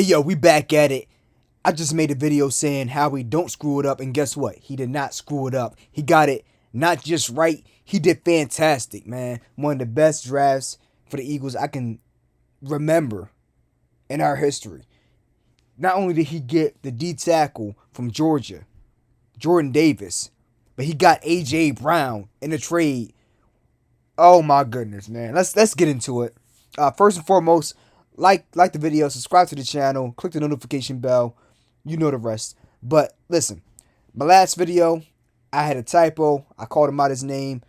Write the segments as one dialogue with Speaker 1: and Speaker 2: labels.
Speaker 1: Hey yo, we back at it. I just made a video saying Howie don't screw it up, and guess what? He did not screw it up. He got it not just right, he did fantastic, man. One of the best drafts for the Eagles I can remember in our history. Not only did he get the D tackle from Georgia, Jordan Davis, but he got AJ Brown in a trade. Oh my goodness, man. Let's get into it. First and foremost, like the video, subscribe to the channel, click the notification bell. You know the rest. But listen, my last video, I had a typo. I called him out his name.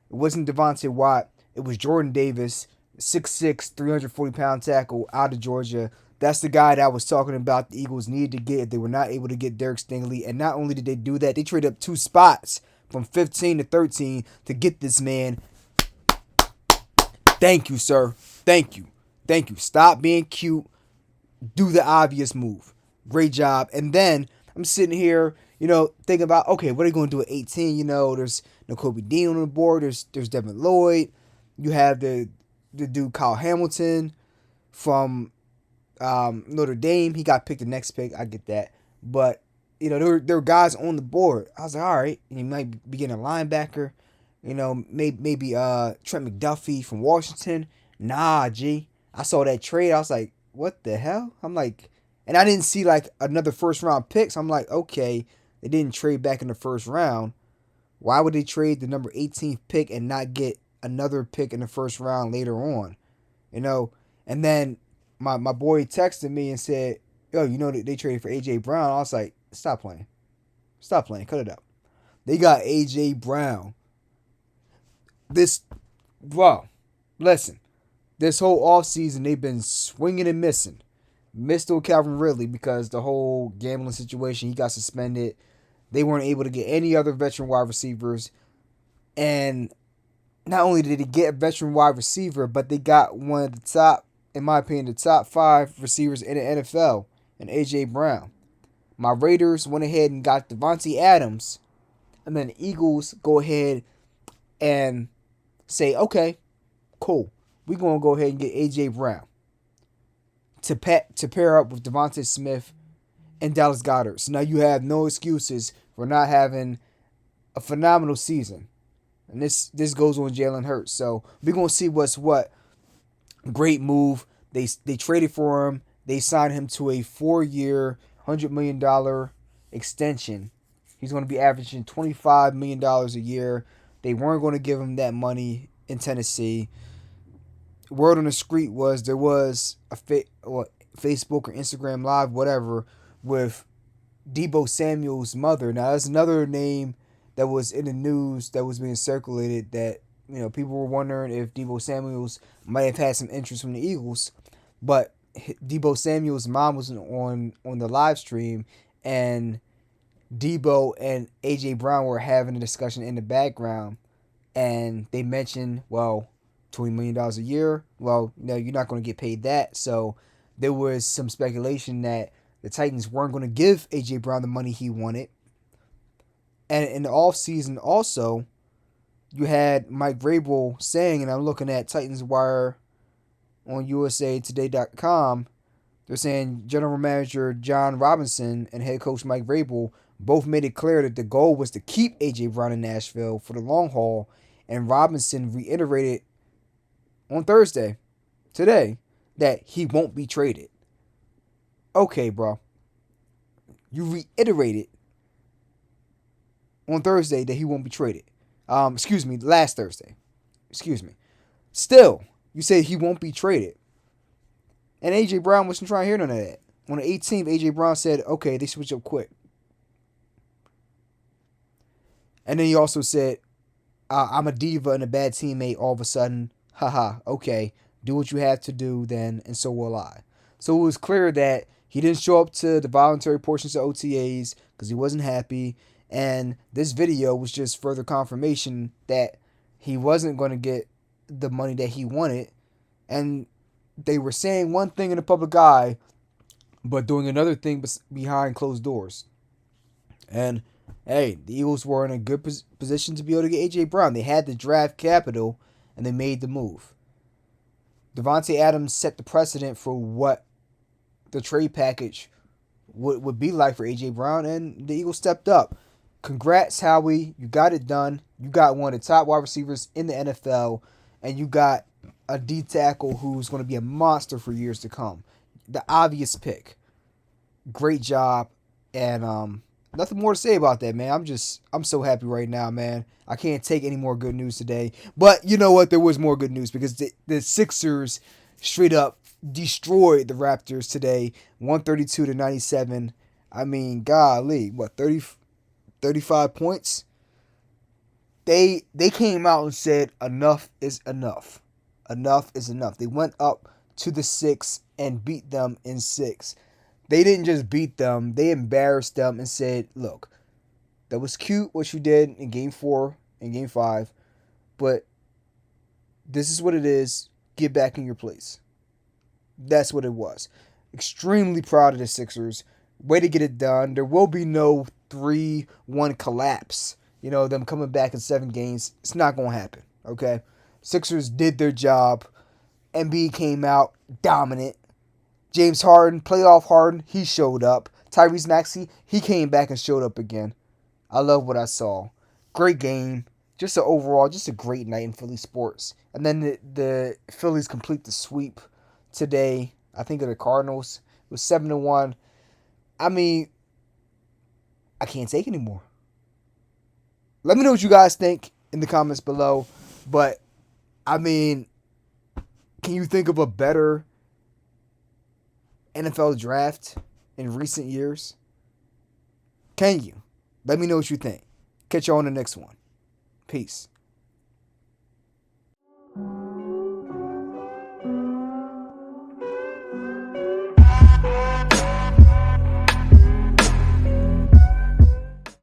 Speaker 1: It wasn't Devontae Watt. It was Jordan Davis, 6'6", 340-pound tackle out of Georgia. That's the guy that I was talking about the Eagles needed to get if they were not able to get Derek Stingley. And not only did they do that, they traded up 2 spots from 15 to 13 to get this man. Thank you, sir. Thank you. Thank you. Stop being cute. Do the obvious move. Great job. And then I'm sitting here, thinking about, okay, what are they going to do at 18? There's Nakobe Dean on the board. There's Devin Lloyd. You have the dude Kyle Hamilton from Notre Dame. He got picked the next pick. I get that. But, there were guys on the board. I was like, all right, you might be getting a linebacker. Maybe Trent McDuffie from Washington. Nah, G. I saw that trade. I was like, what the hell? I'm like, and I didn't see like another first round pick. So I'm like, okay, they didn't trade back in the first round. Why would they trade the number 18th pick and not get another pick in the first round later on? And then my boy texted me and said, yo, they traded for AJ Brown. I was like, stop playing. Stop playing. Cut it out. They got AJ Brown. Listen, this whole offseason, they've been swinging and missing. Missed on Calvin Ridley because the whole gambling situation, he got suspended. They weren't able to get any other veteran wide receivers. And not only did they get a veteran wide receiver, but they got one of the top, in my opinion, the top 5 receivers in the NFL, and AJ Brown. My Raiders went ahead and got Devontae Adams. And then the Eagles go ahead and say, okay, cool. We're going to go ahead and get A.J. Brown to pair up with Devontae Smith and Dallas Goedert. So now you have no excuses for not having a phenomenal season. And this goes on Jalen Hurts. So we're going to see what's what. Great move. They traded for him. They signed him to a 4-year, $100 million extension. He's going to be averaging $25 million a year. They weren't going to give him that money in Tennessee. Word on the street was there was a Facebook or Instagram Live, whatever, with Deebo Samuel's mother. Now, that's another name that was in the news that was being circulated that, people were wondering if Deebo Samuel's might have had some interest from the Eagles. But Deebo Samuel's mom was on the live stream, and Deebo and A.J. Brown were having a discussion in the background, and they mentioned, well, $20 million a year. Well, you're not going to get paid that. So there was some speculation that the Titans weren't going to give A.J. Brown the money he wanted. And in the offseason also, you had Mike Vrabel saying, and I'm looking at Titans Wire on USAToday.com, they're saying General Manager John Robinson and head coach Mike Vrabel both made it clear that the goal was to keep A.J. Brown in Nashville for the long haul, and Robinson reiterated on Thursday, today, that he won't be traded. Okay, bro. You reiterated on Thursday that he won't be traded. Last Thursday. Still, you say he won't be traded. And A.J. Brown wasn't trying to hear none of that. On the 18th, A.J. Brown said, okay, they switch up quick. And then he also said, I'm a diva and a bad teammate all of a sudden. Haha, okay. Do what you have to do then, and so will I. So it was clear that he didn't show up to the voluntary portions of OTAs because he wasn't happy. And this video was just further confirmation that he wasn't going to get the money that he wanted. And they were saying one thing in the public eye, but doing another thing behind closed doors. And hey, the Eagles were in a good position to be able to get A.J. Brown. They had the draft capital, and they made the move. Devontae Adams set the precedent for what the trade package would be like for A.J. Brown, and the Eagles stepped up. Congrats, Howie. You got it done. You got one of the top wide receivers in the NFL, and you got a D tackle who's going to be a monster for years to come. The obvious pick. Great job, and nothing more to say about that, man. I'm so happy right now, man. I can't take any more good news today. But you know what? There was more good news because the Sixers straight up destroyed the Raptors today, 132-97. I mean, golly, what, 35 points? They came out and said enough is enough. Enough is enough. They went up to the 6 and beat them in 6. They didn't just beat them. They embarrassed them and said, look, that was cute what you did in Game 4 and Game 5, but this is what it is. Get back in your place. That's what it was. Extremely proud of the Sixers. Way to get it done. There will be no 3-1 collapse. You know, them coming back in 7 games. It's not going to happen, okay? Sixers did their job. Embiid came out dominant. James Harden, playoff Harden, he showed up. Tyrese Maxey, he came back and showed up again. I love what I saw. Great game. Just a great night in Philly sports. And then the Phillies complete the sweep today. I think of the Cardinals. It was 7-1. I mean, I can't take anymore. Let me know what you guys think in the comments below. But, I mean, can you think of a better NFL draft in recent years? Can you? Let me know what you think. Catch you on the next one. Peace.